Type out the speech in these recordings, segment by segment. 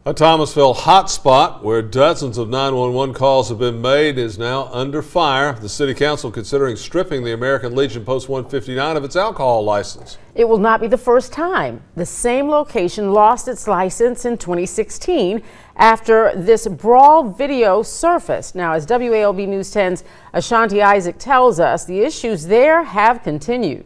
A Thomasville hotspot where dozens of 911 calls have been made is now under fire. The City Council considering stripping the American Legion Post 159 of its alcohol license. It will not be the first time. The same location lost its license in 2016 after this brawl video surfaced. Now, as WALB News 10's Ashanti Isaac tells us, the issues there have continued.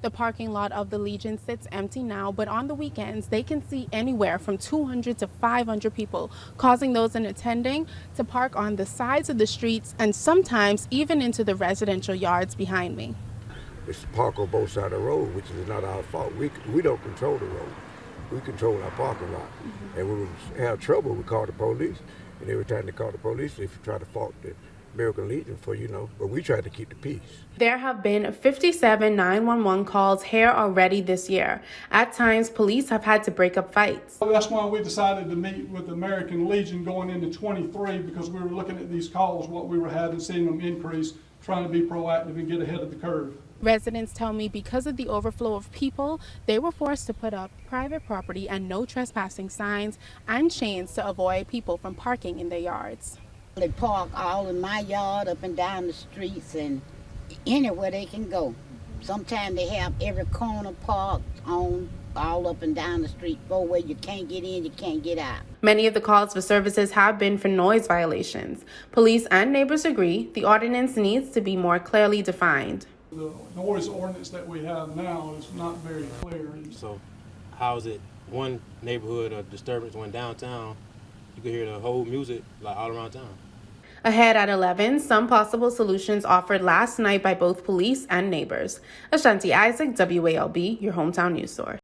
The parking lot of the Legion sits empty now, but on the weekends, they can see anywhere from 200 to 500 people, causing those in attending to park on the sides of the streets and sometimes even into the residential yards behind me. It's park on both sides of the road, which is not our fault. We don't control the road. We control our parking lot. And when we have trouble, we call the police. And every time they call the police, if you try to fault the American Legion for, but we try to keep the peace. There have been 57 911 calls here already this year. At times, police have had to break up fights. That's why we decided to meet with the American Legion going into 23, because we were looking at these calls, what we were having, seeing them increase, trying to be proactive and get ahead of the curve. Residents tell me because of the overflow of people, they were forced to put up private property and no trespassing signs and chains to avoid people from parking in their yards. They park all in my yard, up and down the streets, and anywhere they can go. Sometimes they have every corner parked on, all up and down the street, where you can't get in, you can't get out. Many of the calls for services have been for noise violations. Police and neighbors agree the ordinance needs to be more clearly defined. The noise ordinance that we have now is not very clear. So how is it one neighborhood or disturbance, one downtown, you can hear the whole music like all around town? Ahead at 11, some possible solutions offered last night by both police and neighbors. Ashanti Isaac, WALB, your hometown news source.